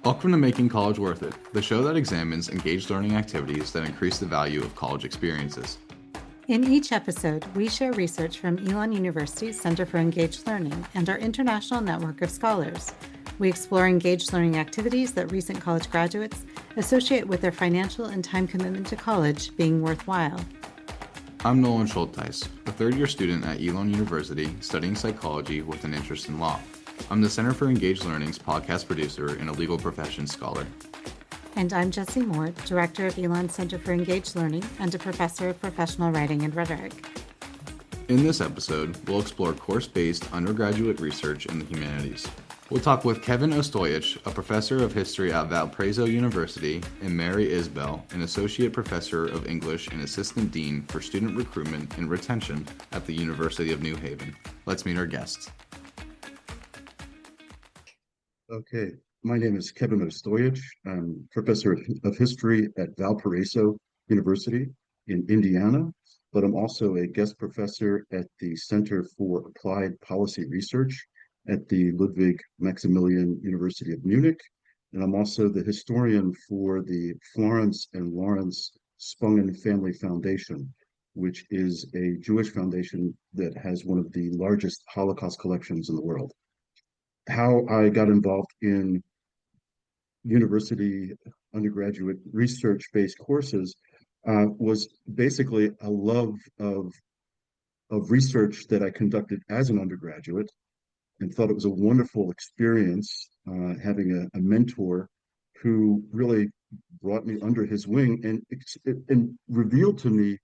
Welcome to Making College Worth It, the show that examines engaged learning activities that increase the value of college experiences. In each episode, we share research from Elon University's Center for Engaged Learning and our international network of scholars. We explore engaged learning activities that recent college graduates associate with their financial and time commitment to college being worthwhile. I'm Nolan Schultheis, a third-year student at Elon University studying psychology with an interest in law. I'm the Center for Engaged Learning's podcast producer and a legal professions scholar. And I'm Jessie Moore, Director of Elon Center for Engaged Learning and a professor of professional writing and rhetoric. In this episode, we'll explore course-based undergraduate research in the humanities. We'll talk with Kevin Ostoyich, a professor of history at Valparaiso University, and Mary Isbell, an associate professor of English and assistant dean for student recruitment and retention at the University of New Haven. Let's meet our guests. Okay, my name is Kevin Ostoyich. I'm professor of history at Valparaiso University in Indiana, but I'm also a guest professor at the Center for Applied Policy Research at the Ludwig Maximilian University of Munich. And I'm also the historian for the Florence and Lawrence Spungen Family Foundation, which is a Jewish foundation that has one of the largest Holocaust collections in the world. How I got involved in university undergraduate research-based courses was basically a love of research that I conducted as an undergraduate and thought it was a wonderful experience having a mentor who really brought me under his wing and revealed to me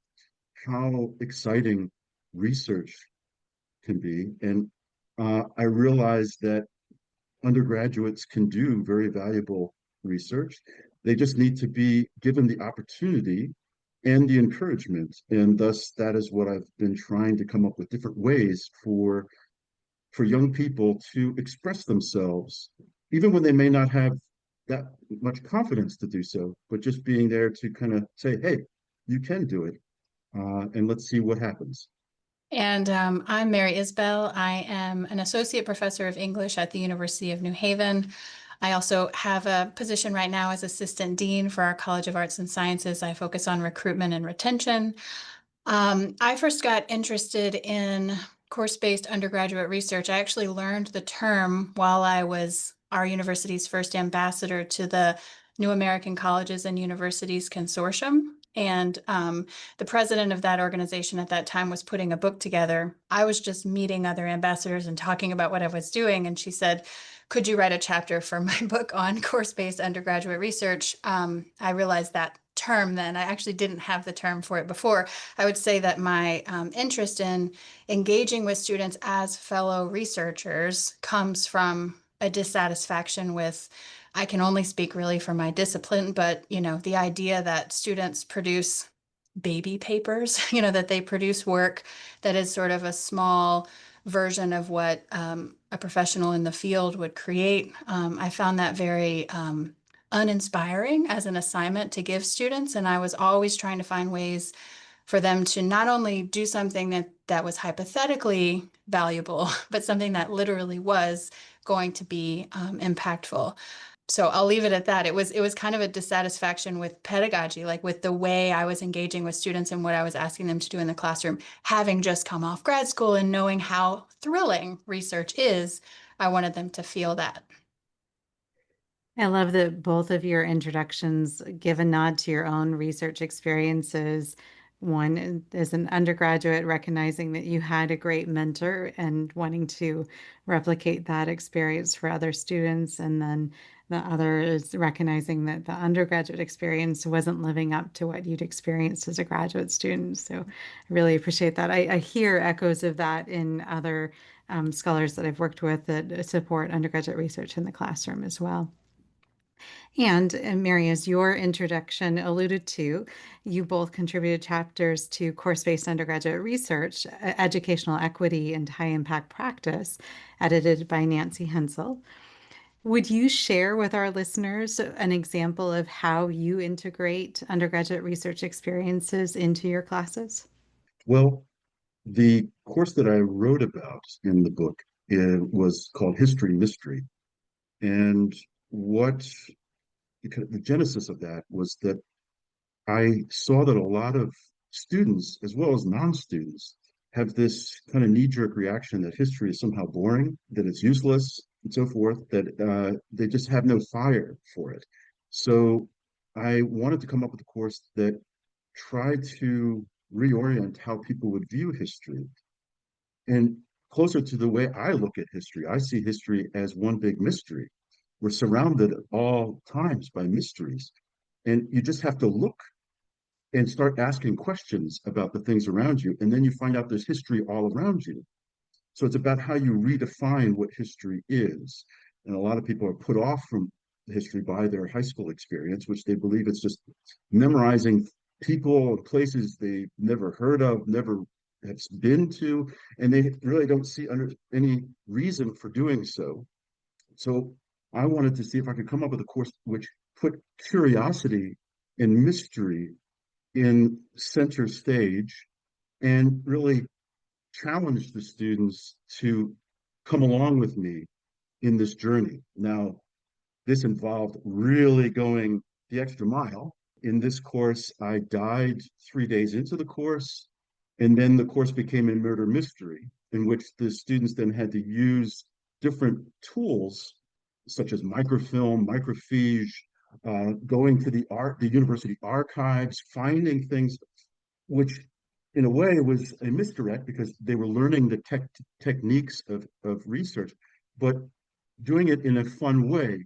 how exciting research can be. And I realized that undergraduates can do very valuable research. They just need to be given the opportunity and the encouragement. And thus, that is what I've been trying to come up with different ways for young people to express themselves, even when they may not have that much confidence to do so, but just being there to kind of say, hey, you can do it, and let's see what happens. And I'm Mary Isbell. I am an associate professor of English at the University of New Haven. I also have a position right now as assistant dean for our College of Arts and Sciences. I focus on recruitment and retention. I first got interested in course-based undergraduate research. I actually learned the term while I was our university's first ambassador to the New American Colleges and Universities Consortium. And the president of that organization at that time was putting a book together. I was just meeting other ambassadors and talking about what I was doing. And she said, could you write a chapter for my book on course-based undergraduate research? I realized that term then. I actually didn't have the term for it before. I would say that my interest in engaging with students as fellow researchers comes from a dissatisfaction with, I can only speak really for my discipline, but the idea that students produce baby papers, that they produce work that is sort of a small version of what a professional in the field would create. I found that very uninspiring as an assignment to give students. And I was always trying to find ways for them to not only do something that was hypothetically valuable, but something that literally was going to be impactful. So I'll leave it at that. It was kind of a dissatisfaction with pedagogy, like with the way I was engaging with students and what I was asking them to do in the classroom. Having just come off grad school and knowing how thrilling research is, I wanted them to feel that. I love that both of your introductions give a nod to your own research experiences. One as an undergraduate, recognizing that you had a great mentor and wanting to replicate that experience for other students. And then the other is recognizing that the undergraduate experience wasn't living up to what you'd experienced as a graduate student. So I really appreciate that. I hear echoes of that in other scholars that I've worked with that support undergraduate research in the classroom as well. And Mary, as your introduction alluded to, you both contributed chapters to course-based undergraduate research, educational equity and high impact practice, edited by Nancy Hensel. Would you share with our listeners an example of how you integrate undergraduate research experiences into your classes? Well, the course that I wrote about in the book was called History Mystery. And what the genesis of that was that I saw that a lot of students, as well as non-students, have this kind of knee-jerk reaction that history is somehow boring, that it's useless, and so forth, that they just have no fire for it. So I wanted to come up with a course that tried to reorient how people would view history. And closer to the way I look at history, I see history as one big mystery. We're surrounded at all times by mysteries. And you just have to look and start asking questions about the things around you. And then you find out there's history all around you. So it's about how you redefine what history is. And a lot of people are put off from history by their high school experience, which they believe it's just memorizing people and places they've never heard of, never have been to, and they really don't see under any reason for doing so. So I wanted to see if I could come up with a course which put curiosity and mystery in center stage and really challenge the students to come along with me in this journey. Now, this involved really going the extra mile. In this course, I died 3 days into the course, and then the course became a murder mystery in which the students then had to use different tools such as microfilm, microfiche, going to the university archives, finding things which in a way was a misdirect because they were learning the techniques of research, but doing it in a fun way.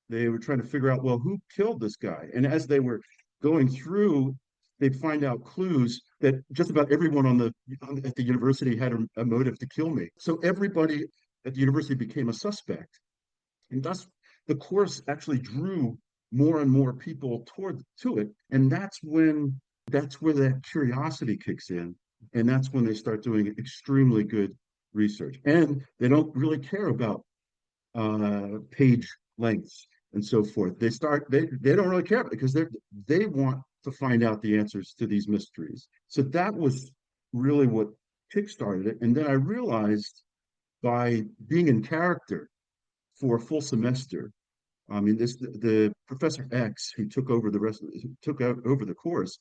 They were trying to figure out, well, who killed this guy? And as they were going through, they'd find out clues that just about everyone at the university had a motive to kill me. So everybody at the university became a suspect. And thus the course actually drew more and more people to it. And that's where that curiosity kicks in. And that's when they start doing extremely good research. And they don't really care about page lengths and so forth. They don't really care because they want to find out the answers to these mysteries. So that was really what kickstarted it. And then I realized by being in character for a full semester, I mean, the Professor X who took over the course,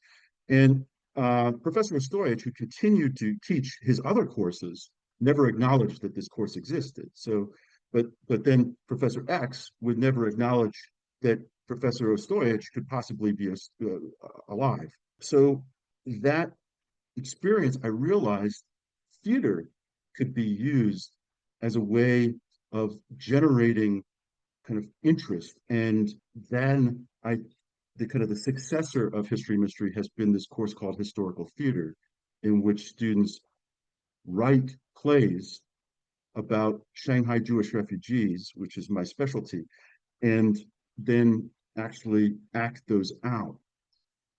and Professor Ostoyich, who continued to teach his other courses, never acknowledged that this course existed. So, but then Professor X would never acknowledge that Professor Ostoyich could possibly be alive. So that experience, I realized theater could be used as a way of generating kind of interest. And then the successor of History Mystery has been this course called Historical Theater, in which students write plays about Shanghai Jewish refugees, which is my specialty, and then actually act those out.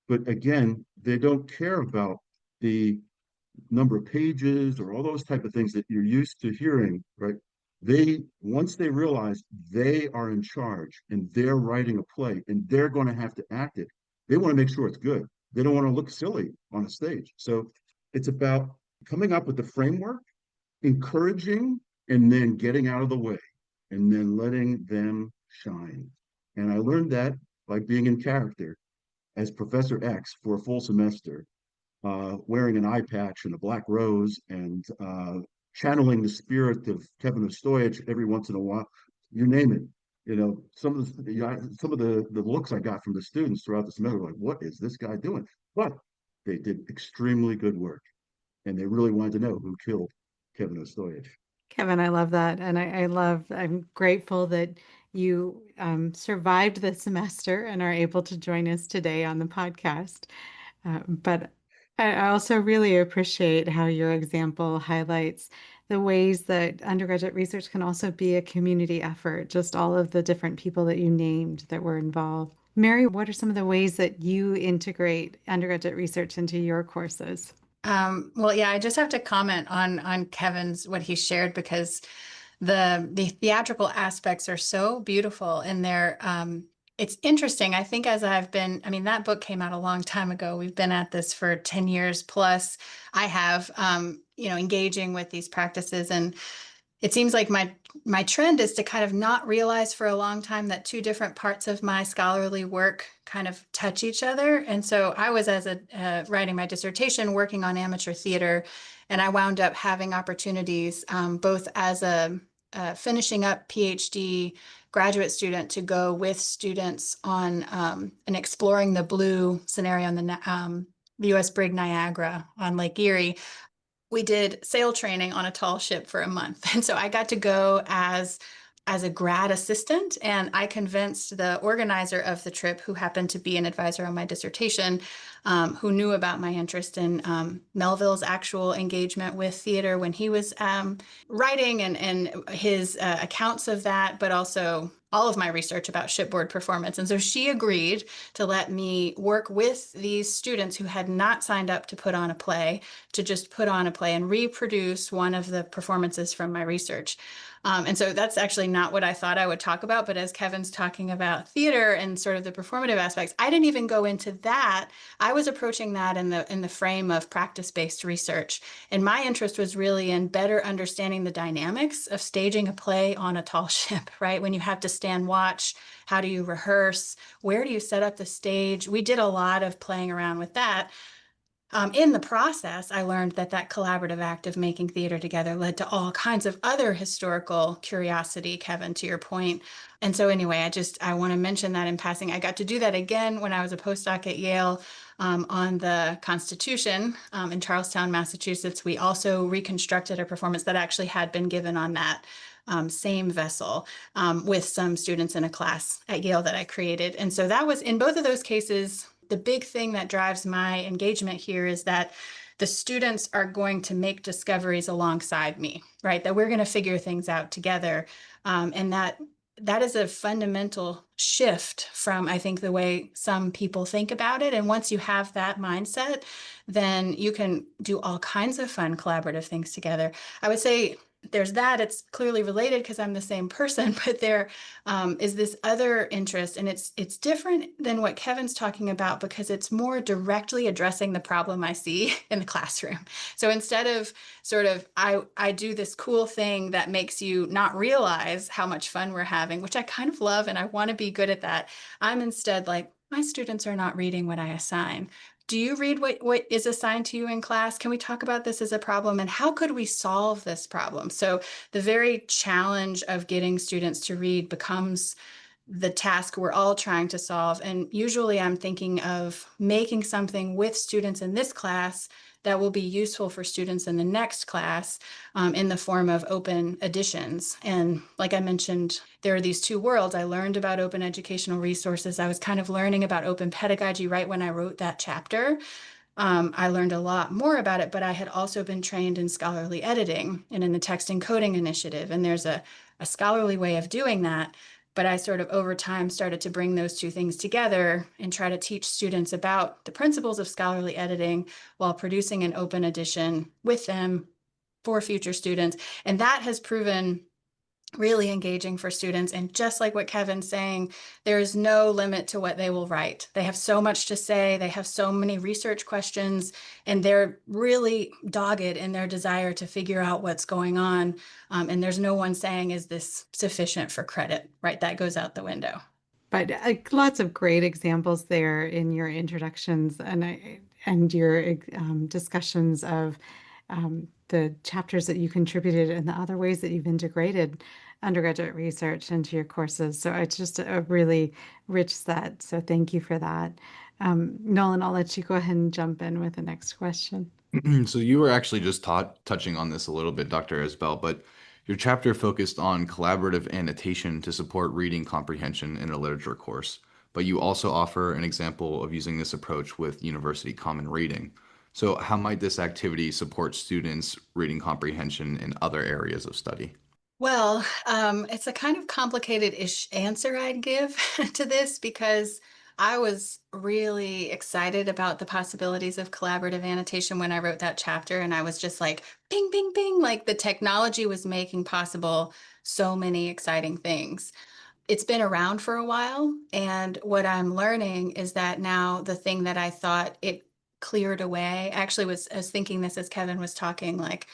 But again, they don't care about the number of pages or all those type of things that you're used to hearing, right? Once they realize they are in charge and they're writing a play and they're going to have to act it, they want to make sure it's good. They don't want to look silly on a stage. So it's about coming up with the framework, encouraging, and then getting out of the way, and then letting them shine. And I learned that by being in character as Professor X for a full semester, wearing an eye patch and a black rose, and channeling the spirit of Kevin Ostoyich every once in a while. You name it. You know, some of the looks I got from the students throughout the semester were like, what is this guy doing? But they did extremely good work, and they really wanted to know who killed Kevin Ostoyich. Kevin, I love that. And I'm grateful that you survived the semester and are able to join us today on the podcast. But I also really appreciate how your example highlights the ways that undergraduate research can also be a community effort, just all of the different people that you named that were involved. Mary, what are some of the ways that you integrate undergraduate research into your courses? Well, yeah, I just have to comment on Kevin's what he shared, because the theatrical aspects are so beautiful, and it's interesting. I think that book came out a long time ago. We've been at this for 10 years plus. I have, engaging with these practices, and it seems like my trend is to kind of not realize for a long time that two different parts of my scholarly work kind of touch each other. And so I was, as a writing my dissertation, working on amateur theater, and I wound up having opportunities both as a finishing up PhD graduate student to go with students on an Exploring the Blue scenario on the U.S. Brig Niagara on Lake Erie. We did sail training on a tall ship for a month. And so I got to go as a grad assistant, and I convinced the organizer of the trip, who happened to be an advisor on my dissertation, who knew about my interest in Melville's actual engagement with theater when he was writing, and his accounts of that, but also all of my research about shipboard performance. And so she agreed to let me work with these students who had not signed up to put on a play, to just put on a play and reproduce one of the performances from my research. And so that's actually not what I thought I would talk about. But as Kevin's talking about theater and sort of the performative aspects, I didn't even go into that. I was approaching that in the frame of practice-based research. And my interest was really in better understanding the dynamics of staging a play on a tall ship, right? When you have to stand watch, how do you rehearse? Where do you set up the stage? We did a lot of playing around with that. In the process, I learned that collaborative act of making theater together led to all kinds of other historical curiosity, Kevin, to your point. And so anyway, I want to mention that in passing. I got to do that again when I was a postdoc at Yale on the Constitution in Charlestown, Massachusetts. We also reconstructed a performance that actually had been given on that same vessel with some students in a class at Yale that I created. And so that was, in both of those cases, the big thing that drives my engagement here is that the students are going to make discoveries alongside me, right? That we're going to figure things out together. And that is a fundamental shift from, I think, the way some people think about it. And once you have that mindset, then you can do all kinds of fun collaborative things together. I would say there's that. It's clearly related because I'm the same person, but there is this other interest, and it's different than what Kevin's talking about because it's more directly addressing the problem I see in the classroom. So instead of sort of, I do this cool thing that makes you not realize how much fun we're having, which I kind of love, and I want to be good at that. I'm instead like, my students are not reading what I assign. Do you read what is assigned to you in class? Can we talk about this as a problem, and how could we solve this problem? So the very challenge of getting students to read becomes the task we're all trying to solve. And usually I'm thinking of making something with students in this class that will be useful for students in the next class in the form of open editions. And like I mentioned, there are these two worlds. I learned about open educational resources. I was kind of learning about open pedagogy right when I wrote that chapter. I learned a lot more about it, but I had also been trained in scholarly editing and in the text encoding initiative. And there's a scholarly way of doing that. But I sort of over time started to bring those two things together and try to teach students about the principles of scholarly editing while producing an open edition with them for future students. And that has proven really engaging for students. And just like what Kevin's saying, there is no limit to what they will write. They have so much to say. They have so many research questions, and they're really dogged in their desire to figure out what's going on. And there's no one saying, is this sufficient for credit, right? That goes out the window. But lots of great examples there in your introductions and your discussions of the chapters that you contributed and the other ways that you've integrated undergraduate research into your courses. So it's just a really rich set. So thank you for that. Nolan, I'll let you go ahead and jump in with the next question. So you were actually just touching on this a little bit, Dr. Isbell, but your chapter focused on collaborative annotation to support reading comprehension in a literature course, but you also offer an example of using this approach with University Common Reading. So how might this activity support students' reading comprehension in other areas of study? Well, it's a kind of complicated-ish answer I'd give to this because I was really excited about the possibilities of collaborative annotation when I wrote that chapter. And I was just like, bing, bing, bing, like the technology was making possible so many exciting things. It's been around for a while. And what I'm learning is that now the thing that I thought it cleared away, actually I was thinking this as Kevin was talking, like,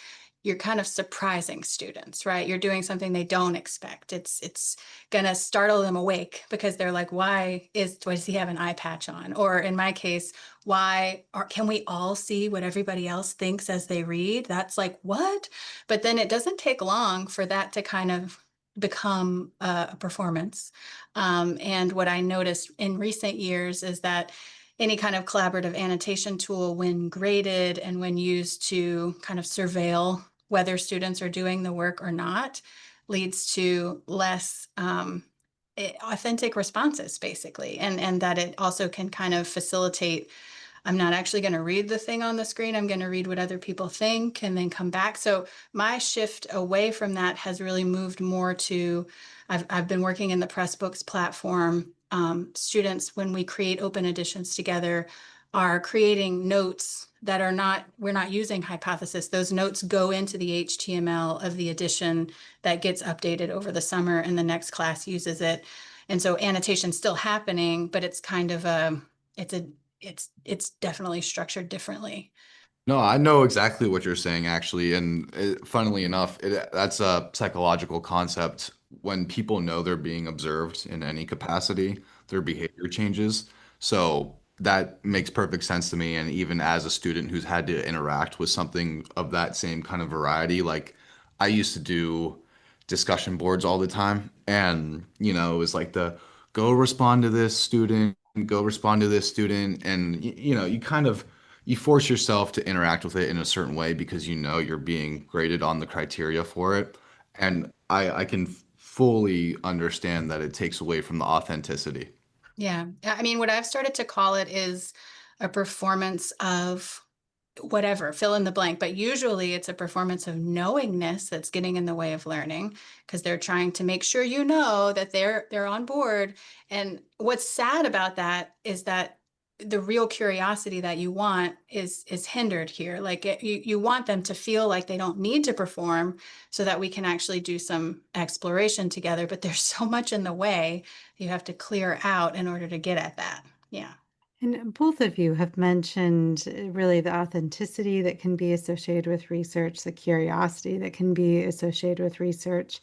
you're kind of surprising students, right? You're doing something they don't expect. It's gonna startle them awake because they're like, why does he have an eye patch on? Or in my case, can we all see what everybody else thinks as they read? That's like, what? But then it doesn't take long for that to kind of become a performance. And what I noticed in recent years is that any kind of collaborative annotation tool, when graded and when used to kind of surveil whether students are doing the work or not, leads to less authentic responses, basically. And that it also can kind of facilitate, I'm not actually going to read the thing on the screen. I'm going to read what other people think and then come back. So my shift away from that has really moved more to, I've been working in the Pressbooks platform. Students, when we create open editions together, are creating notes that we're not using Hypothesis. Those notes go into the HTML of the edition that gets updated over the summer, and the next class uses it. And so annotation's still happening, but it's kind of it's definitely structured differently. No, I know exactly what you're saying, actually. And funnily enough, that's a psychological concept. When people know they're being observed in any capacity, their behavior changes. So that makes perfect sense to me. And even as a student who's had to interact with something of that same kind of variety, like I used to do discussion boards all the time. And, it was like go respond to this student, go respond to this student. And, you kind of you force yourself to interact with it in a certain way because you're being graded on the criteria for it. And I can fully understand that it takes away from the authenticity. Yeah. I mean, what I've started to call it is a performance of whatever, fill in the blank, but usually it's a performance of knowingness that's getting in the way of learning because they're trying to make sure that they're on board. And what's sad about that is that the real curiosity that you want is hindered here. Like you want them to feel like they don't need to perform so that we can actually do some exploration together, but there's so much in the way you have to clear out in order to get at that. Yeah. And both of you have mentioned really the authenticity that can be associated with research, the curiosity that can be associated with research.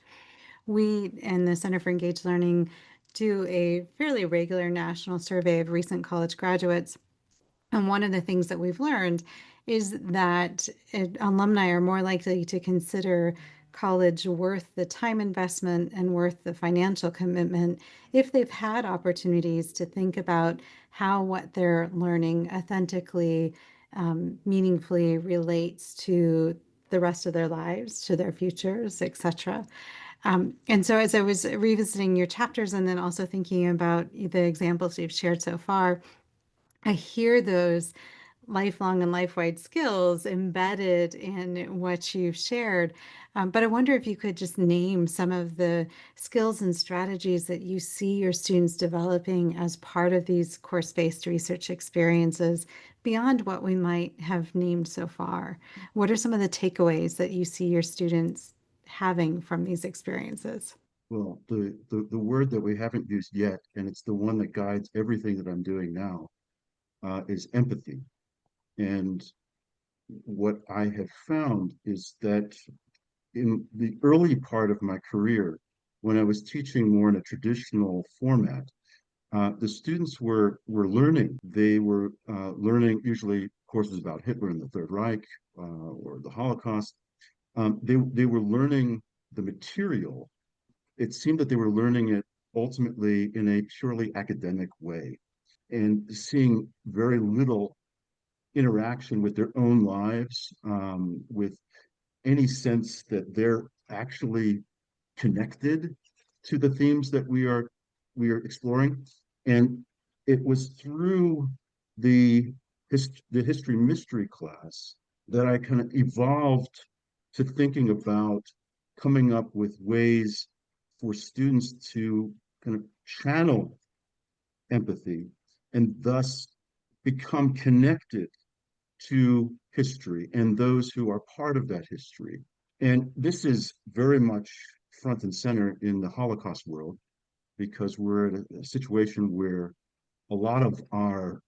We in the Center for Engaged Learning do a fairly regular national survey of recent college graduates. And one of the things that we've learned is that alumni are more likely to consider college worth the time investment and worth the financial commitment if they've had opportunities to think about how what they're learning authentically, meaningfully relates to the rest of their lives, to their futures, etc. And so as I was revisiting your chapters and then also thinking about the examples you've shared so far, I hear those lifelong and life-wide skills embedded in what you've shared. But I wonder if you could just name some of the skills and strategies that you see your students developing as part of these course-based research experiences beyond what we might have named so far. What are some of the takeaways that you see your students having from these experiences? Well, the word that we haven't used yet, and it's the one that guides everything that I'm doing now, is empathy. And what I have found is that in the early part of my career, when I was teaching more in a traditional format, the students were learning. They were learning usually courses about Hitler and the Third Reich or the Holocaust. They were learning the material. It seemed that they were learning it ultimately in a purely academic way and seeing very little interaction with their own lives, with any sense that they're actually connected to the themes that we are exploring. And it was through the the history mystery class that I kind of evolved to thinking about coming up with ways for students to kind of channel empathy and thus become connected to history and those who are part of that history. And this is very much front and center in the Holocaust world because we're in a situation where a lot of our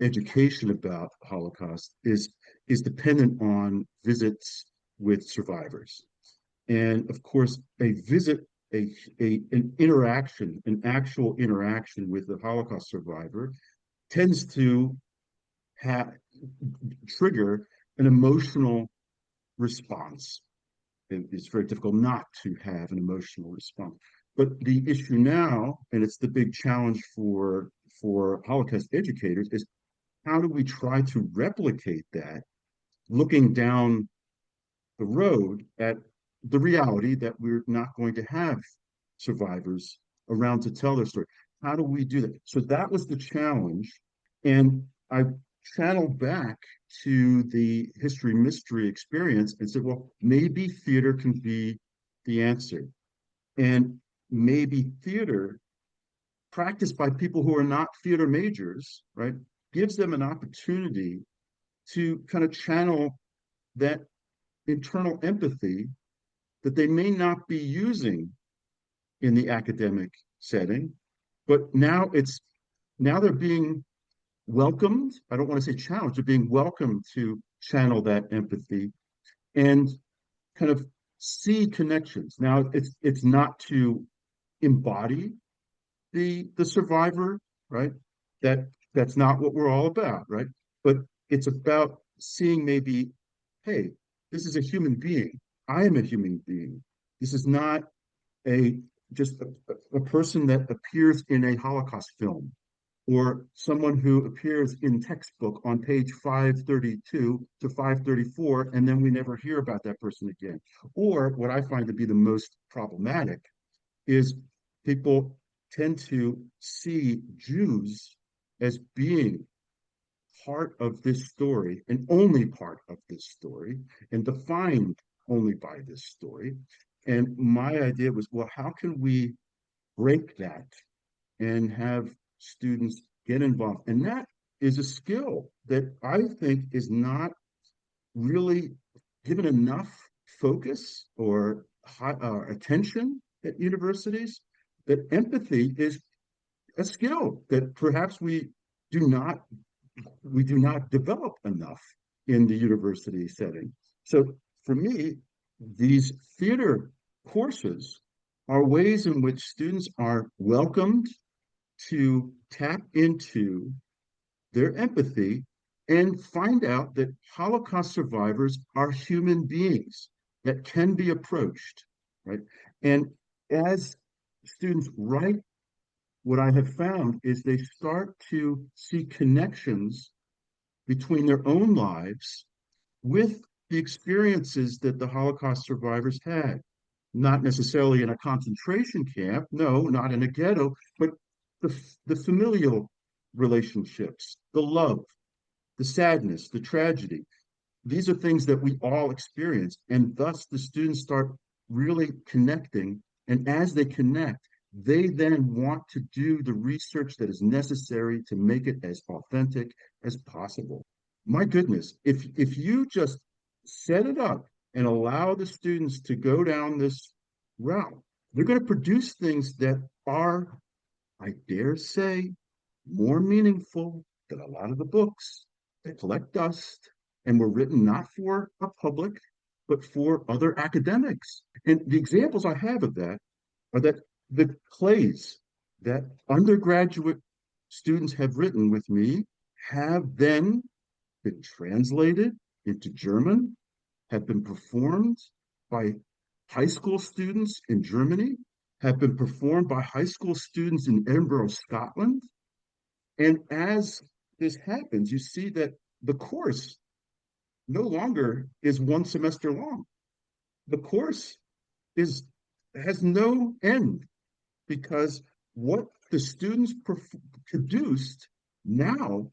education about Holocaust is dependent on visits with survivors. And of course, a visit, an interaction, an actual interaction with the Holocaust survivor tends to trigger an emotional response. It's very difficult not to have an emotional response. But the issue now, and it's the big challenge for Holocaust educators, is how do we try to replicate that, looking down the road at the reality that we're not going to have survivors around to tell their story. How do we do that? So that was the challenge. And I channeled back to the history mystery experience and said, well, maybe theater can be the answer. And maybe theater practiced by people who are not theater majors, right, gives them an opportunity to kind of channel that internal empathy that they may not be using in the academic setting, but now they're being welcomed. I don't want to say challenged, they're being welcomed to channel that empathy and kind of see connections. Now it's not to embody the survivor, right? That's not what we're all about, right? But it's about seeing maybe, hey, this is a human being. I am a human being. This is not just a person that appears in a Holocaust film or someone who appears in textbook on page 532 to 534, and then we never hear about that person again. Or what I find to be the most problematic is people tend to see Jews as being part of this story and only part of this story and defined only by this story. And my idea was, well, how can we break that and have students get involved? And that is a skill that I think is not really given enough focus or attention at universities, that empathy is a skill that perhaps we do not develop enough in the university setting. So for me, these theater courses are ways in which students are welcomed to tap into their empathy and find out that Holocaust survivors are human beings that can be approached, right? And as students write, what I have found is they start to see connections between their own lives with the experiences that the Holocaust survivors had. Not necessarily in a concentration camp, no, not in a ghetto, but the familial relationships, the love, the sadness, the tragedy. These are things that we all experience, and thus the students start really connecting. And as they connect, they then want to do the research that is necessary to make it as authentic as possible. My goodness, if you just set it up and allow the students to go down this route, they're going to produce things that are, I dare say, more meaningful than a lot of the books that collect dust and were written not for a public, but for other academics. And the examples I have of that are that the plays that undergraduate students have written with me have then been translated into German, have been performed by high school students in Germany, have been performed by high school students in Edinburgh, Scotland. And as this happens, you see that the course no longer is one semester long. The course has no end, because what the students produced now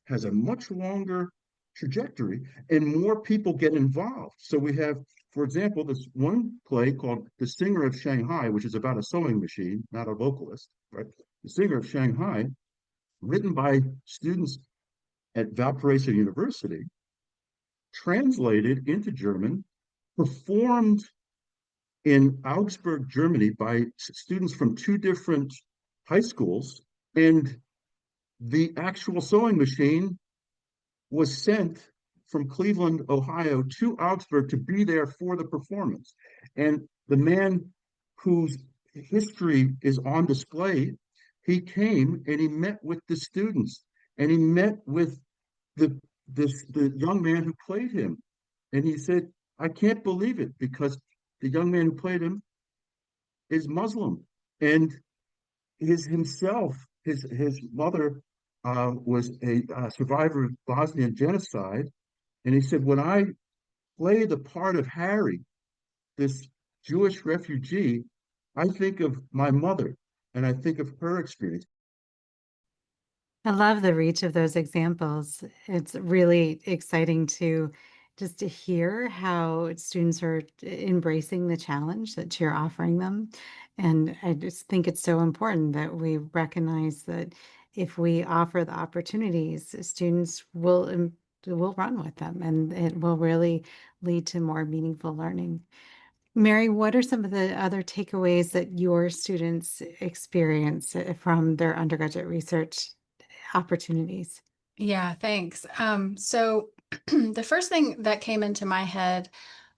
has a much longer trajectory and more people get involved. So we have, for example, this one play called The Singer of Shanghai, which is about a sewing machine, not a vocalist, right? The Singer of Shanghai, written by students at Valparaiso University, translated into German, performed in Augsburg, Germany by students from 2 different high schools, and the actual sewing machine was sent from Cleveland, Ohio to Augsburg to be there for the performance. And the man whose history is on display, he came and he met with the students and he met with the the young man who played him. And he said, I can't believe it because the young man who played him is Muslim. And his mother was a survivor of Bosnian genocide. And he said, when I play the part of Harry, this Jewish refugee, I think of my mother and I think of her experience. I love the reach of those examples. It's really exciting to just to hear how students are embracing the challenge that you're offering them. And I just think it's so important that we recognize that if we offer the opportunities, students will run with them and it will really lead to more meaningful learning. Mary, what are some of the other takeaways that your students experience from their undergraduate research opportunities? Yeah, thanks. So the first thing that came into my head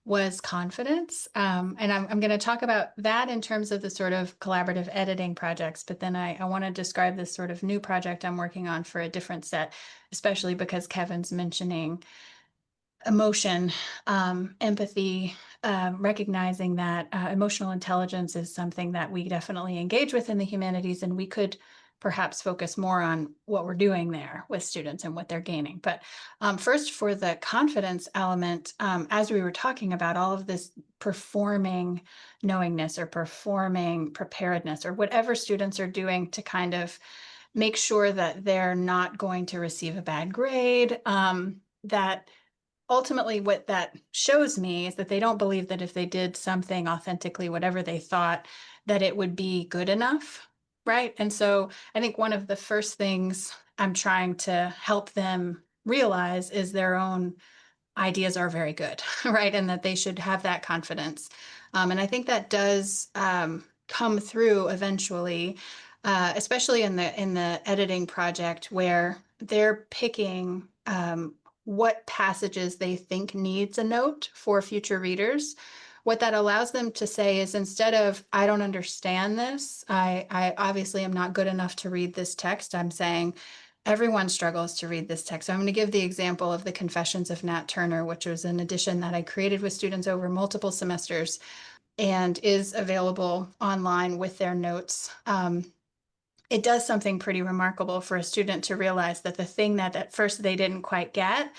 was confidence. And I'm going to talk about that in terms of the sort of collaborative editing projects, but then I want to describe this sort of new project I'm working on for a different set, especially because Kevin's mentioning emotion, empathy, recognizing that emotional intelligence is something that we definitely engage with in the humanities, and we could perhaps focus more on what we're doing there with students and what they're gaining. But first, for the confidence element, as we were talking about all of this performing knowingness or performing preparedness or whatever students are doing to kind of make sure that they're not going to receive a bad grade, that ultimately what that shows me is that they don't believe that if they did something authentically, whatever they thought, that it would be good enough, right? And so I think one of the first things I'm trying to help them realize is their own ideas are very good, right? And that they should have that confidence. And I think that does come through eventually, especially in the editing project where they're picking what passages they think needs a note for future readers. What that allows them to say is, instead of, I don't understand this, I obviously am not good enough to read this text, I'm saying, everyone struggles to read this text. So I'm going to give the example of the Confessions of Nat Turner, which was an edition that I created with students over multiple semesters and is available online with their notes. It does something pretty remarkable for a student to realize that the thing that at first they didn't quite get,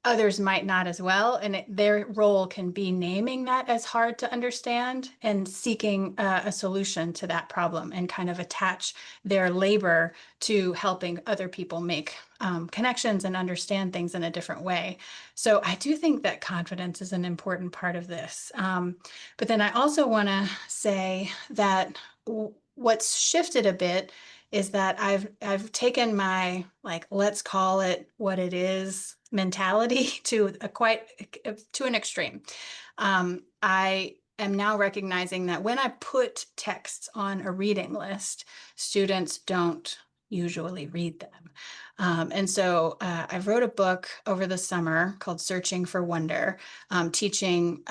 others might not as well. And their role can be naming that as hard to understand and seeking a solution to that problem and kind of attach their labor to helping other people make connections and understand things in a different way. So I do think that confidence is an important part of this. But then I also want to say that what's shifted a bit is that I've taken my, like, let's call it what it is mentality to an extreme. I am now recognizing that when I put texts on a reading list, students don't usually read them. And so I wrote a book over the summer called Searching for Wonder, teaching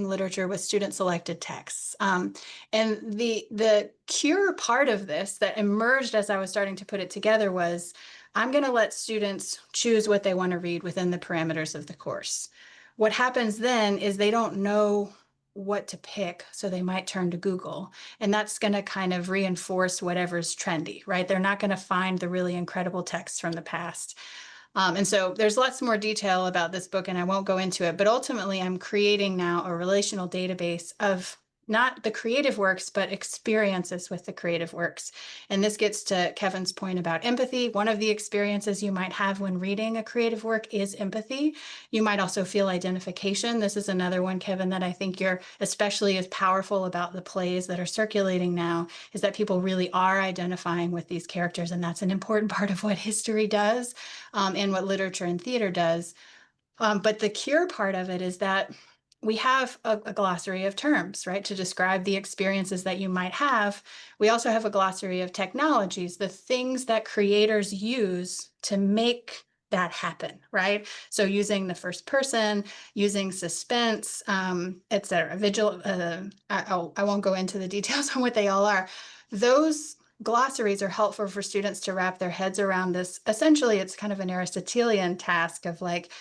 literature with student selected texts. And the cure part of this that emerged as I was starting to put it together was, I'm going to let students choose what they want to read within the parameters of the course. What happens then is they don't know what to pick, so they might turn to Google, and that's going to kind of reinforce whatever's trendy, right? They're not going to find the really incredible texts from the past. And so there's lots more detail about this book, and I won't go into it, but ultimately I'm creating now a relational database of not the creative works, but experiences with the creative works. And this gets to Kevin's point about empathy. One of the experiences you might have when reading a creative work is empathy. You might also feel identification. This is another one, Kevin, that I think you're especially as powerful about the plays that are circulating now, is that people really are identifying with these characters. And that's an important part of what history does, and what literature and theater does. But the cure part of it is that we have a glossary of terms, right, to describe the experiences that you might have. We also have a glossary of technologies, the things that creators use to make that happen, right? So using the first person, using suspense, et cetera, I won't go into the details on what they all are. Those glossaries are helpful for students to wrap their heads around this. Essentially, it's kind of an Aristotelian task of like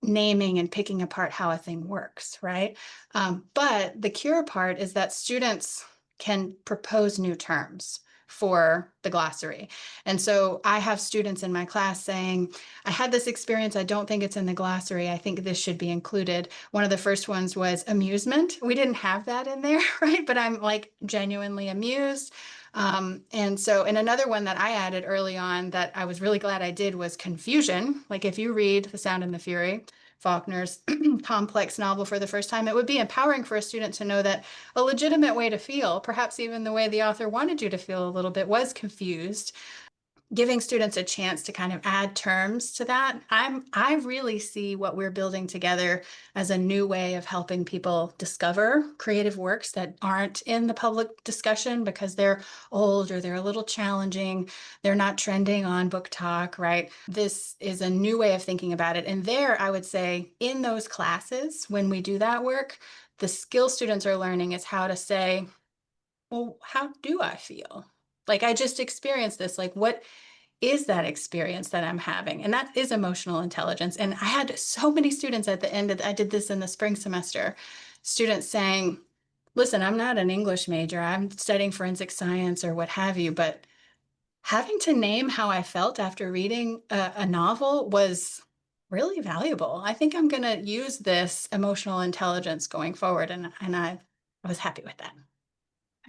naming and picking apart how a thing works, right? But the cure part is that students can propose new terms for the glossary. And so I have students in my class saying, I had this experience. I don't think it's in the glossary. I think this should be included. One of the first ones was amusement. We didn't have that in there, right? But I'm like genuinely amused. And another one that I added early on that I was really glad I did was confusion. Like if you read The Sound and the Fury, Faulkner's complex novel for the first time, it would be empowering for a student to know that a legitimate way to feel, perhaps even the way the author wanted you to feel a little bit, was confused. Giving students a chance to kind of add terms to that. I really see what we're building together as a new way of helping people discover creative works that aren't in the public discussion because they're old or they're a little challenging. They're not trending on Book Talk, right? This is a new way of thinking about it. And there, I would say in those classes, when we do that work, the skill students are learning is how to say, well, how do I feel? Like I just experienced this, like what is that experience that I'm having? And that is emotional intelligence. And I had so many students at the end of, I did this in the spring semester, students saying, listen, I'm not an English major. I'm studying forensic science or what have you, but having to name how I felt after reading a novel was really valuable. I think I'm going to use this emotional intelligence going forward. And I was happy with that.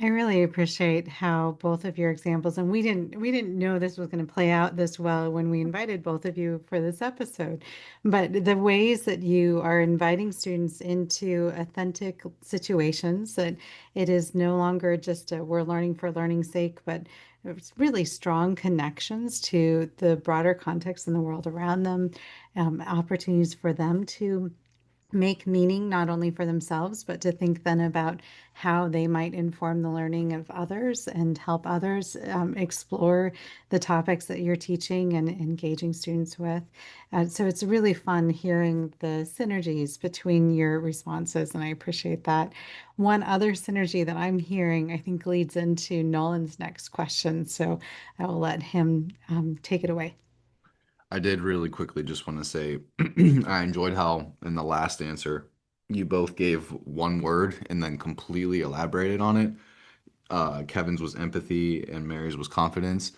I really appreciate how both of your examples, and we didn't know this was going to play out this well when we invited both of you for this episode, but the ways that you are inviting students into authentic situations, that it is no longer just we're learning for learning's sake, but it's really strong connections to the broader context in the world around them, opportunities for them to make meaning not only for themselves, but to think then about how they might inform the learning of others and help others explore the topics that you're teaching and engaging students with. So it's really fun hearing the synergies between your responses, and I appreciate that. One other synergy that I'm hearing, I think, leads into Nolan's next question. So I will let him take it away. I did really quickly just want to say I enjoyed how in the last answer you both gave one word and then completely elaborated on it. Kevin's was empathy and Mary's was confidence.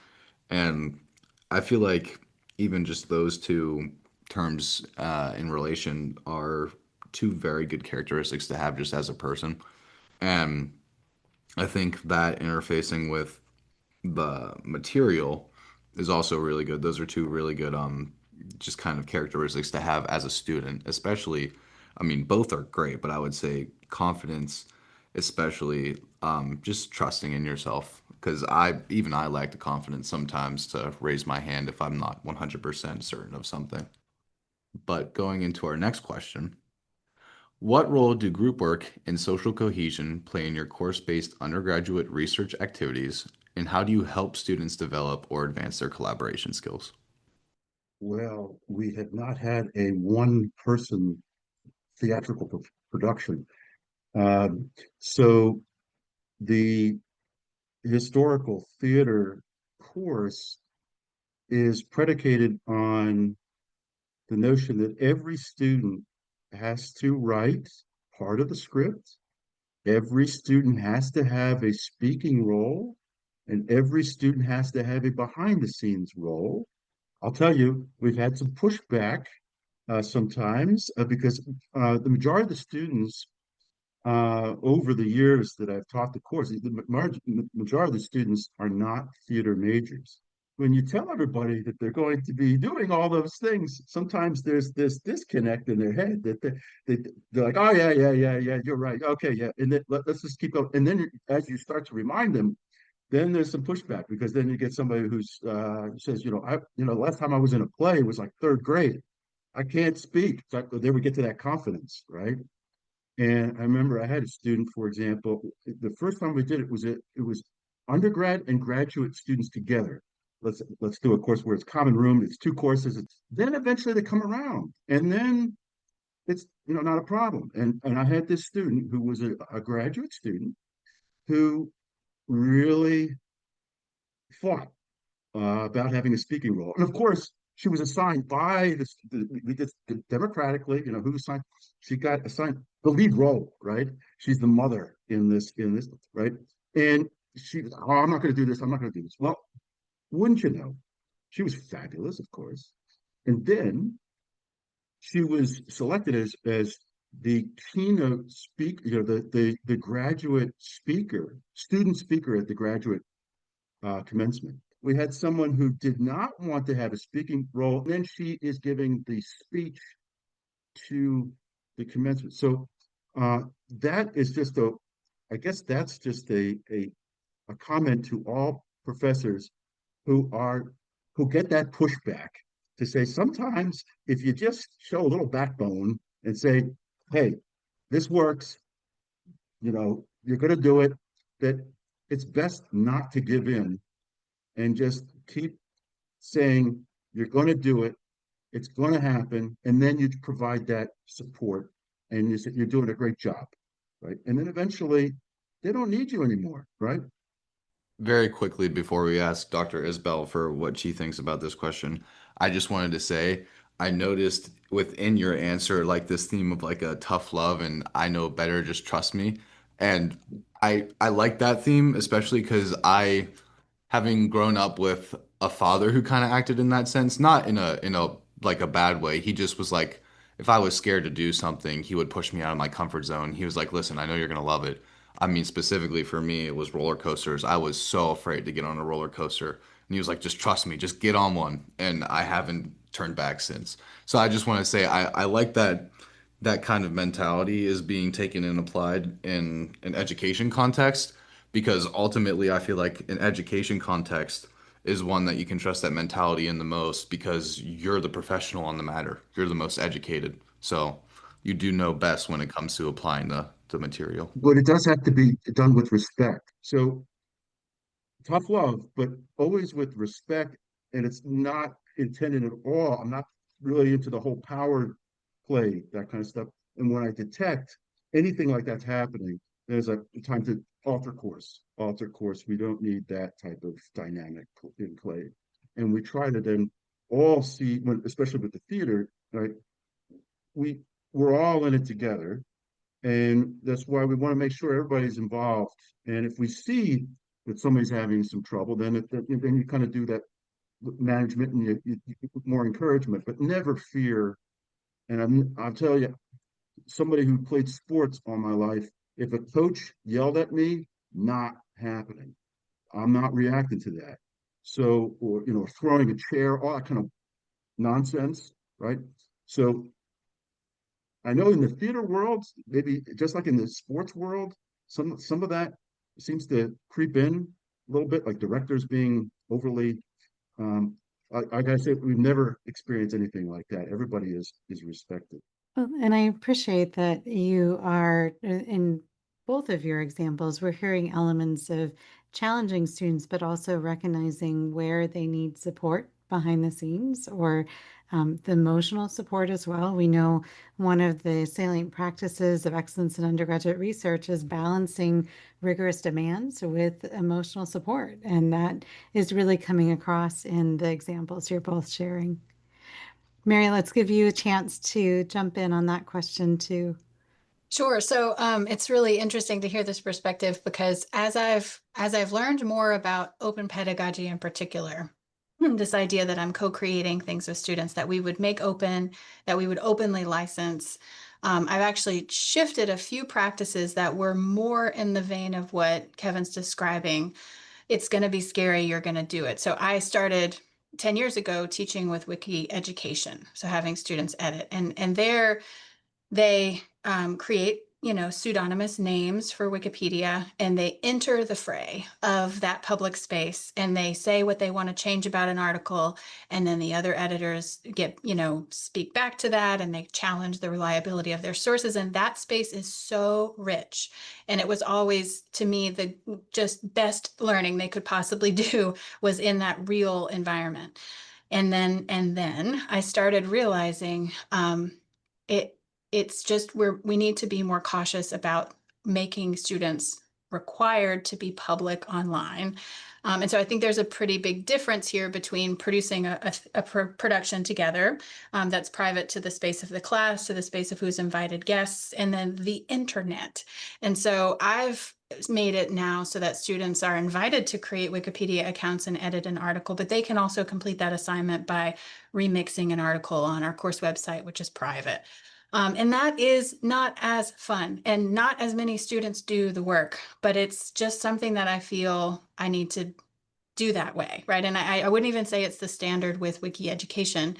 And I feel like even just those two terms in relation are two very good characteristics to have just as a person. And I think that interfacing with the material is also really good. Those are two really good just kind of characteristics to have as a student, especially I mean both are great, but I would say confidence especially just trusting in yourself because I lack the confidence sometimes to raise my hand if I'm not 100% certain of something. But going into our next question, what role do group work and social cohesion play in your course-based undergraduate research activities, and how do you help students develop or advance their collaboration skills? Well, we have not had a one-person theatrical production. So the historical theater course is predicated on the notion that every student has to write part of the script, every student has to have a speaking role, and every student has to have a behind the scenes role. I'll tell you, we've had some pushback sometimes because the majority of the students over the years that I've taught the course, the majority of the students are not theater majors. When you tell everybody that they're going to be doing all those things, sometimes there's this disconnect in their head that they're like, oh, yeah, yeah, yeah, yeah, you're right. Okay, yeah. And then let's just keep going. And then as you start to remind them, then there's some pushback because then you get somebody who's says, the last time I was in a play was like third grade. I can't speak. So they would get to that confidence, right? And I remember I had a student, for example, the first time we did it was undergrad and graduate students together, let's do a course where it's common room. It's 2 courses. Then eventually they come around, and then it's not a problem. And I had this student who was a graduate student who really fought about having a speaking role. And of course, she was assigned by we did democratically, who assigned, she got assigned the lead role, right? She's the mother in this, right? And she was, oh, I'm not going to do this. I'm not going to do this. Well, wouldn't you know, she was fabulous, of course. And then she was selected as the keynote speaker, the graduate speaker, student speaker at the graduate commencement. We had someone who did not want to have a speaking role, and then she is giving the speech to the commencement. So that is just I guess that's just a comment to all professors who get that pushback to say sometimes if you just show a little backbone and say, hey, this works, you're going to do it, that it's best not to give in and just keep saying you're going to do it, it's going to happen, and then you provide that support and you say you're doing a great job, right? And then eventually they don't need you anymore, right? Very quickly before we ask Dr. Isbell for what she thinks about this question, I just wanted to say I noticed within your answer like this theme of like a tough love and I know better, just trust me. And I like that theme, especially because having grown up with a father who kind of acted in that sense, not in a like a bad way. He just was like, if I was scared to do something, he would push me out of my comfort zone. He was like, listen, I know you're gonna love it. I mean, specifically for me, it was roller coasters. I was so afraid to get on a roller coaster. And he was like, just trust me, just get on one. And I haven't turned back since. So I just want to say I like that kind of mentality is being taken and applied in an education context because ultimately I feel like an education context is one that you can trust that mentality in the most because you're the professional on the matter. You're the most educated. So you do know best when it comes to applying the material. But it does have to be done with respect. So tough love, but always with respect. And it's not intended at all. I'm not really into the whole power play, that kind of stuff. And when I detect anything like that's happening, there's a time to alter course. Alter course. We don't need that type of dynamic in play. And we try to then all see, especially with the theater, right? We we're all in it together, and that's why we want to make sure everybody's involved. And if we see that somebody's having some trouble, then you kind of do that management and you more encouragement, but never fear. And I'll tell you, somebody who played sports all my life, if a coach yelled at me, not happening. I'm not reacting to that. So, or throwing a chair, all that kind of nonsense, right? So I know in the theater world, maybe just like in the sports world, some of that seems to creep in a little bit, like directors being overly. Um, I gotta say, we've never experienced anything like that. Everybody is respected. Well, and I appreciate that you are in both of your examples, we're hearing elements of challenging students, but also recognizing where they need support behind the scenes or the emotional support as well. We know one of the salient practices of excellence in undergraduate research is balancing rigorous demands with emotional support. And that is really coming across in the examples you're both sharing. Mary, let's give you a chance to jump in on that question too. Sure. So it's really interesting to hear this perspective because as I've learned more about open pedagogy in particular, this idea that I'm co-creating things with students that we would make open, that we would openly license, I've actually shifted a few practices that were more in the vein of what Kevin's describing. It's going to be scary. You're going to do it. So I started 10 years ago teaching with wiki education. So having students edit and there they create pseudonymous names for Wikipedia, and they enter the fray of that public space, and they say what they want to change about an article, and then the other editors speak back to that, and they challenge the reliability of their sources, and that space is so rich. And it was always, to me, the just best learning they could possibly do was in that real environment. And then I started realizing it it's just we need to be more cautious about making students required to be public online. And so I think there's a pretty big difference here between producing a production together that's private to the space of the class, to the space of who's invited guests, and then the internet. And so I've made it now so that students are invited to create Wikipedia accounts and edit an article, but they can also complete that assignment by remixing an article on our course website, which is private. And that is not as fun, and not as many students do the work, but it's just something that I feel I need to do that way, right? And I wouldn't even say it's the standard with Wiki education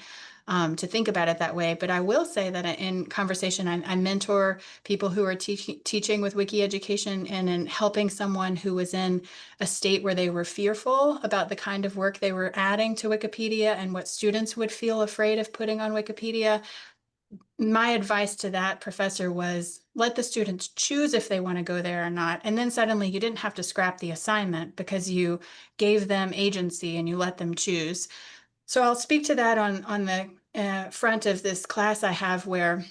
to think about it that way, but I will say that in conversation, I mentor people who are teaching with Wiki education, and in helping someone who was in a state where they were fearful about the kind of work they were adding to Wikipedia and what students would feel afraid of putting on Wikipedia. My advice to that professor was, let the students choose if they want to go there or not. And then suddenly you didn't have to scrap the assignment because you gave them agency and you let them choose. So I'll speak to that on the front of this class I have, where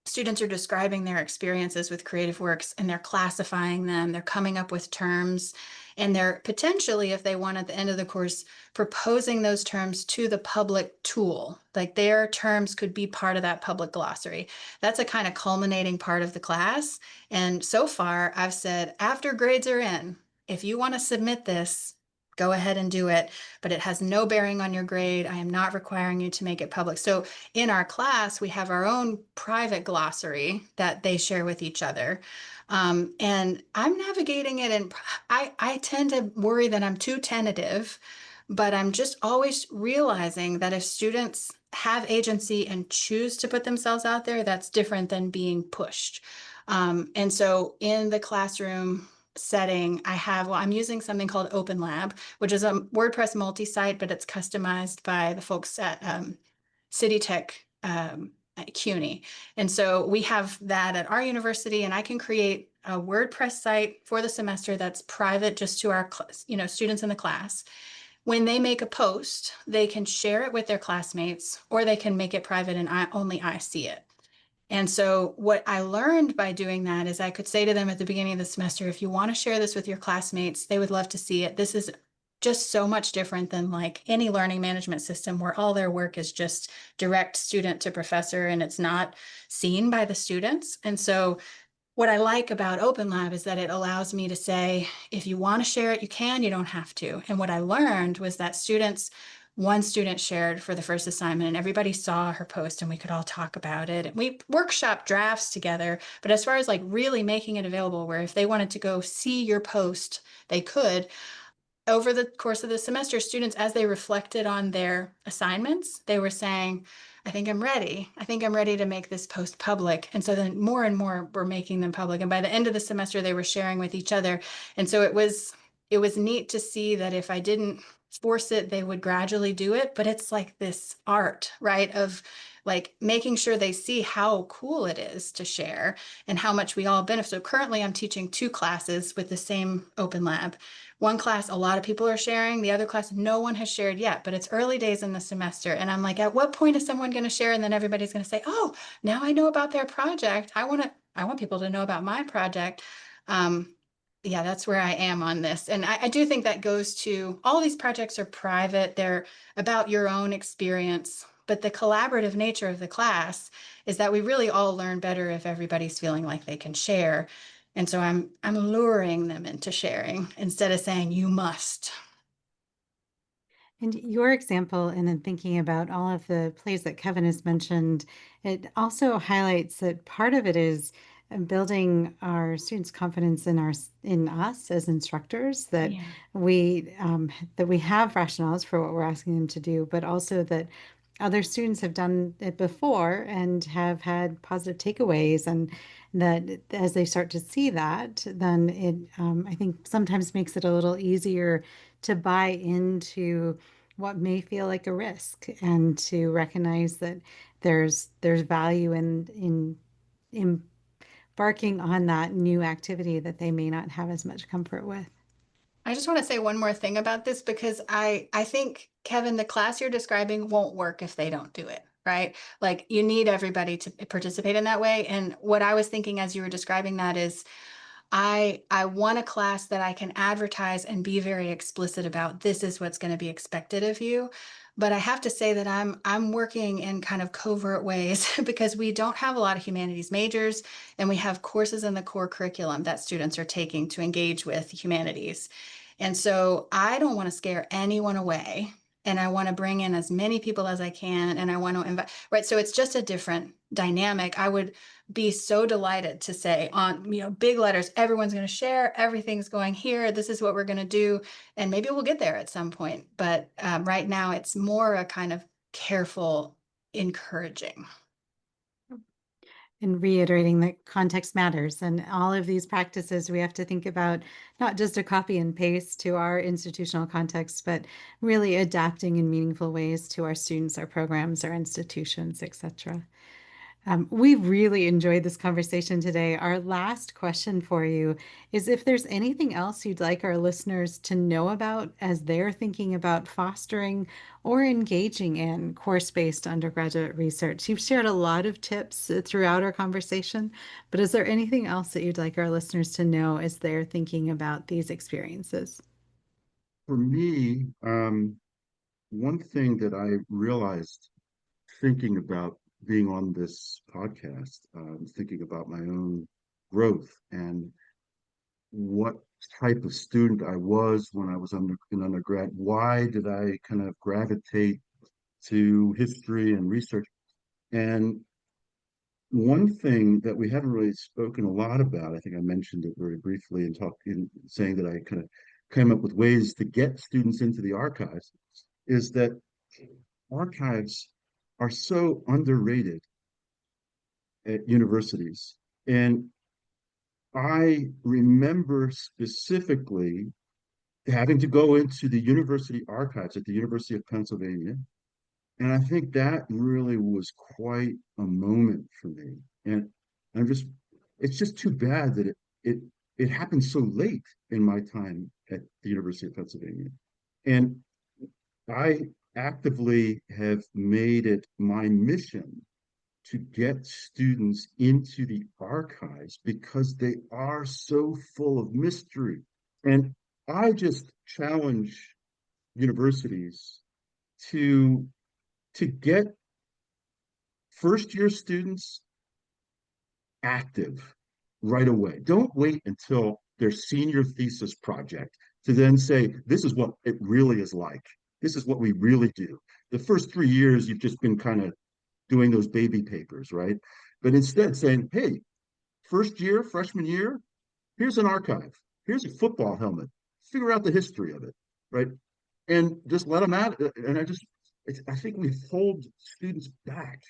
students are describing their experiences with creative works, and they're classifying them, they're coming up with terms, and they're potentially, if they want at the end of the course, proposing those terms to the public tool. Like their terms could be part of that public glossary. That's a kind of culminating part of the class. And so far I've said, after grades are in, if you want to submit this, go ahead and do it, but it has no bearing on your grade. I am not requiring you to make it public. So in our class, we have our own private glossary that they share with each other. And I'm navigating it, and I tend to worry that I'm too tentative, but I'm just always realizing that if students have agency and choose to put themselves out there, that's different than being pushed. And so in the classroom setting, I'm using something called Open Lab, which is a WordPress multi-site, but it's customized by the folks at City Tech at CUNY. And so we have that at our university, and I can create a WordPress site for the semester that's private just to our students in the class. When they make a post, they can share it with their classmates, or they can make it private and only I see it. And so what I learned by doing that is I could say to them at the beginning of the semester, if you want to share this with your classmates, they would love to see it. This is just so much different than like any learning management system where all their work is just direct student to professor and it's not seen by the students. And so what I like about Open Lab is that it allows me to say, if you want to share it, you can, you don't have to. And what I learned was that one student shared for the first assignment, and everybody saw her post and we could all talk about it. And we workshop drafts together, but as far as like really making it available, where if they wanted to go see your post, they could. Over the course of the semester, students, as they reflected on their assignments, they were saying, I think I'm ready. I think I'm ready to make this post public. And so then more and more were making them public. And by the end of the semester, they were sharing with each other. And so it was neat to see that if I didn't force it, they would gradually do it. But it's like this art, right? Of like making sure they see how cool it is to share and how much we all benefit. So currently I'm teaching 2 classes with the same Open Lab. One class, a lot of people are sharing. The other class, no one has shared yet, but it's early days in the semester. And I'm like, at what point is someone going to share? And then everybody's going to say, oh, now I know about their project. I want people to know about my project. Yeah, that's where I am on this. And I do think that goes to all these projects are private. They're about your own experience. But the collaborative nature of the class is that we really all learn better if everybody's feeling like they can share. And so I'm luring them into sharing instead of saying you must. And your example, and then thinking about all of the plays that Kevin has mentioned, it also highlights that part of it is building our students' confidence in us as instructors, that Yeah. we have rationales for what we're asking them to do, but also that other students have done it before and have had positive takeaways, and that as they start to see that, then it I think sometimes makes it a little easier to buy into what may feel like a risk, and to recognize that there's value in embarking on that new activity that they may not have as much comfort with. I just want to say one more thing about this because I think, Kevin, the class you're describing won't work if they don't do it, right? Like you need everybody to participate in that way. And what I was thinking as you were describing that is I want a class that I can advertise and be very explicit about this is what's going to be expected of you. But I have to say that I'm working in kind of covert ways because we don't have a lot of humanities majors, and we have courses in the core curriculum that students are taking to engage with humanities. And so I don't want to scare anyone away. And I want to bring in as many people as I can. And I want to invite, right? So it's just a different dynamic. I would be so delighted to say on, big letters, everyone's going to share, everything's going here, this is what we're going to do, and maybe we'll get there at some point. But right now it's more a kind of careful encouraging. And reiterating that context matters, and all of these practices we have to think about not just a copy and paste to our institutional context, but really adapting in meaningful ways to our students, our programs, our institutions, etc. We really enjoyed this conversation today. Our last question for you is if there's anything else you'd like our listeners to know about as they're thinking about fostering or engaging in course-based undergraduate research. You've shared a lot of tips throughout our conversation, but is there anything else that you'd like our listeners to know as they're thinking about these experiences? For me, one thing that I realized thinking about being on this podcast, thinking about my own growth and what type of student I was when I was in undergrad. Why did I kind of gravitate to history and research? And one thing that we haven't really spoken a lot about, I think I mentioned it very briefly and talked in saying that I kind of came up with ways to get students into the archives, is that archives are so underrated at universities. And I remember specifically having to go into the university archives at the University of Pennsylvania. And I think that really was quite a moment for me. And I'm just, it's just too bad that it, it happened so late in my time at the University of Pennsylvania. And I actively have made it my mission to get students into the archives because they are so full of mystery. And I just challenge universities to get first year students active right away. Don't wait until their senior thesis project to then say, this is what it really is like. This is what we really do. The first 3 years, you've just been kind of doing those baby papers, right? But instead saying, hey, first year, freshman year, here's an archive. Here's a football helmet. Figure out the history of it, right? And just let them out. And I think we hold students back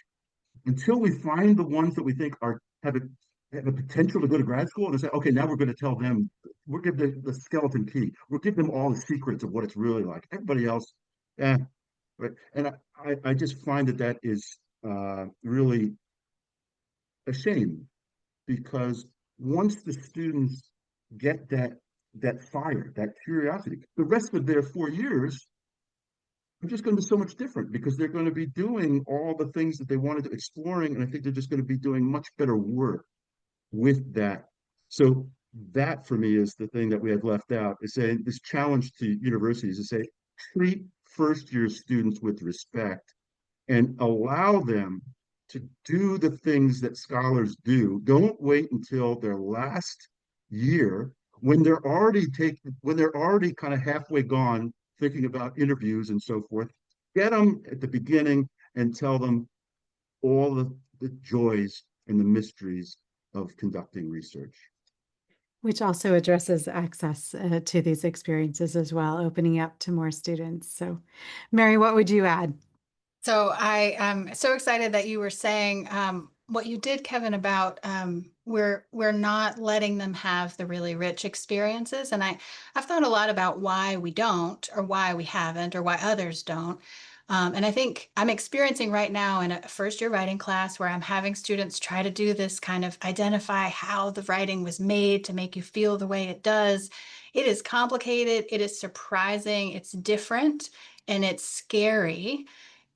until we find the ones that we think have a potential to go to grad school and say, okay, now we're going to tell them, we'll give the skeleton key. We'll give them all the secrets of what it's really like. Everybody else, yeah, right. And I just find that is really a shame because once the students get that fire, that curiosity, the rest of their 4 years are just going to be so much different because they're going to be doing all the things that they wanted to exploring, and I think they're just going to be doing much better work with that. So that for me is the thing that we have left out is saying this challenge to universities is say treat first year students with respect and allow them to do the things that scholars do. Don't wait until their last year when they're already kind of halfway gone thinking about interviews and so forth. Get them at the beginning and tell them all the joys and the mysteries of conducting research. Which also addresses access to these experiences as well, opening up to more students. So, Mary, what would you add? So I am so excited that you were saying what you did, Kevin, about we're not letting them have the really rich experiences. And I've thought a lot about why we don't, or why we haven't, or why others don't. And I think I'm experiencing right now in a first year writing class where I'm having students try to do this kind of identify how the writing was made to make you feel the way it does. It is complicated, it is surprising, it's different, and it's scary.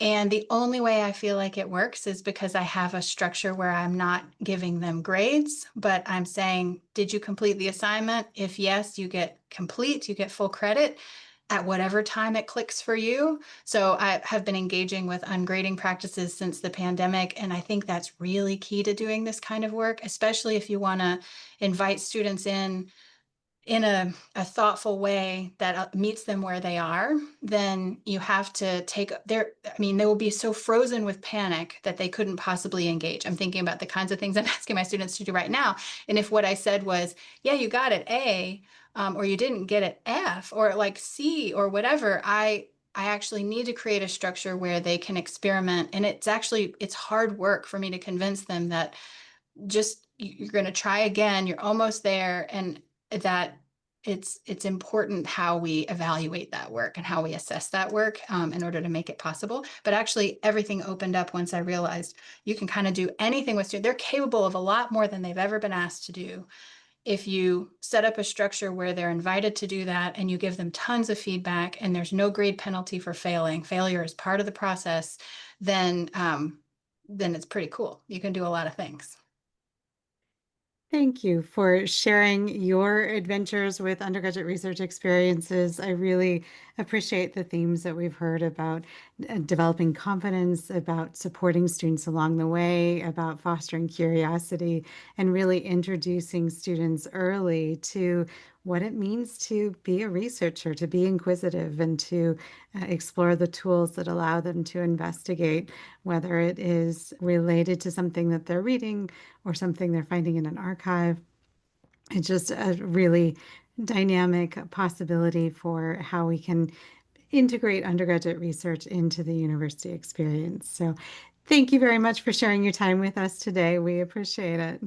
And the only way I feel like it works is because I have a structure where I'm not giving them grades, but I'm saying, did you complete the assignment? If yes, you get complete, you get full credit at whatever time it clicks for you. So I have been engaging with ungrading practices since the pandemic, and I think that's really key to doing this kind of work, especially if you want to invite students in a thoughtful way that meets them where they are. Then you have to take their, I mean, they will be so frozen with panic that they couldn't possibly engage. I'm thinking about the kinds of things I'm asking my students to do right now. And if what I said was, yeah, you got it A, or you didn't get it F, or like C, or whatever, I actually need to create a structure where they can experiment. And it's hard work for me to convince them that just you're going to try again, you're almost there, and that it's important how we evaluate that work and how we assess that work in order to make it possible. But actually everything opened up once I realized you can kind of do anything with students. They're capable of a lot more than they've ever been asked to do. If you set up a structure where they're invited to do that and you give them tons of feedback and there's no grade penalty for failing, failure is part of the process, then it's pretty cool. You can do a lot of things. Thank you for sharing your adventures with undergraduate research experiences. I really appreciate the themes that we've heard about developing confidence, about supporting students along the way, about fostering curiosity, and really introducing students early to what it means to be a researcher, to be inquisitive, and to explore the tools that allow them to investigate, whether it is related to something that they're reading or something they're finding in an archive. It's just a really dynamic possibility for how we can integrate undergraduate research into the university experience. So thank you very much for sharing your time with us today. We appreciate it.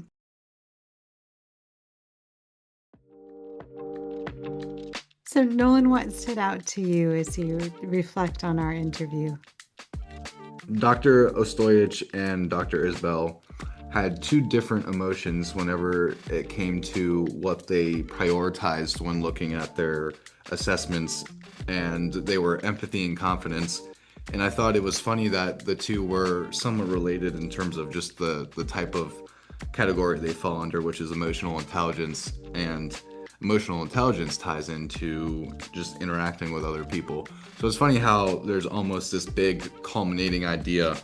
So Nolan, what stood out to you as you reflect on our interview? Dr. Ostoyich and Dr. Isbell had two different emotions whenever it came to what they prioritized when looking at their assessments, and they were empathy and confidence. And I thought it was funny that the two were somewhat related in terms of just the type of category they fall under, which is emotional intelligence, and emotional intelligence ties into just interacting with other people. So it's funny how there's almost this big culminating idea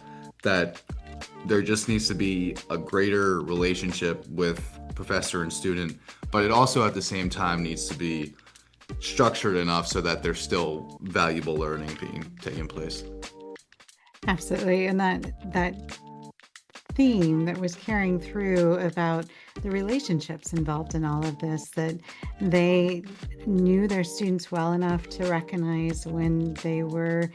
that there just needs to be a greater relationship with professor and student, but it also at the same time needs to be structured enough so that there's still valuable learning being taking place. Absolutely. And that theme that was carrying through about the relationships involved in all of this, that they knew their students well enough to recognize when they were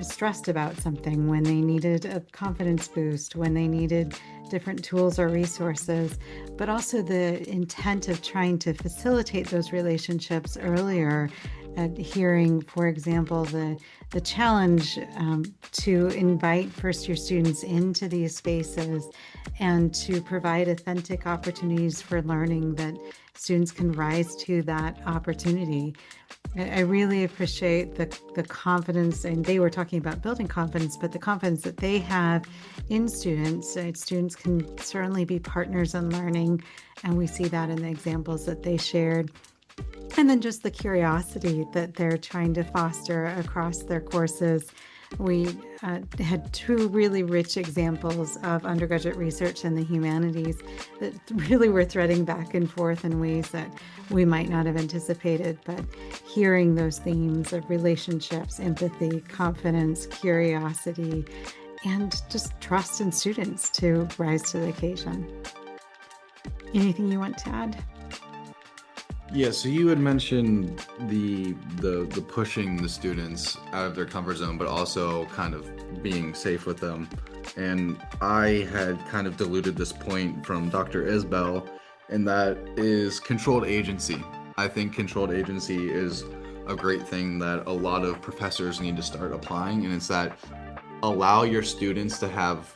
stressed about something, when they needed a confidence boost, when they needed different tools or resources, but also the intent of trying to facilitate those relationships earlier. Hearing, for example, the challenge to invite first-year students into these spaces and to provide authentic opportunities for learning that students can rise to that opportunity. I really appreciate the confidence, and they were talking about building confidence, but the confidence that they have in students. Students can certainly be partners in learning, and we see that in the examples that they shared. And then just the curiosity that they're trying to foster across their courses. We had two really rich examples of undergraduate research in the humanities that really were threading back and forth in ways that we might not have anticipated. But hearing those themes of relationships, empathy, confidence, curiosity, and just trust in students to rise to the occasion. Anything you want to add? Yeah, so you had mentioned the pushing the students out of their comfort zone, but also kind of being safe with them. And I had kind of diluted this point from Dr. Isbell, and that is controlled agency. I think controlled agency is a great thing that a lot of professors need to start applying, and it's that allow your students to have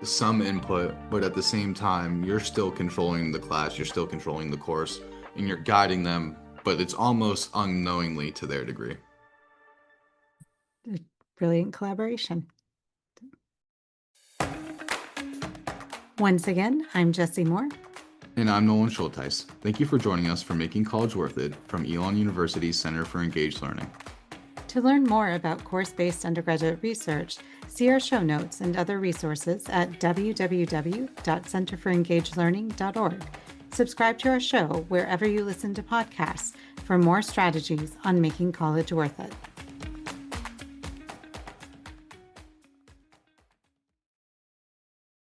some input, but at the same time, you're still controlling the class, you're still controlling the course, and you're guiding them, but it's almost unknowingly to their degree. Brilliant collaboration. Once again, I'm Jessie Moore. And I'm Nolan Schultheis. Thank you for joining us for Making College Worth It from Elon University's Center for Engaged Learning. To learn more about course-based undergraduate research, see our show notes and other resources at www.centerforengagedlearning.org. Subscribe to our show wherever you listen to podcasts for more strategies on making college worth it.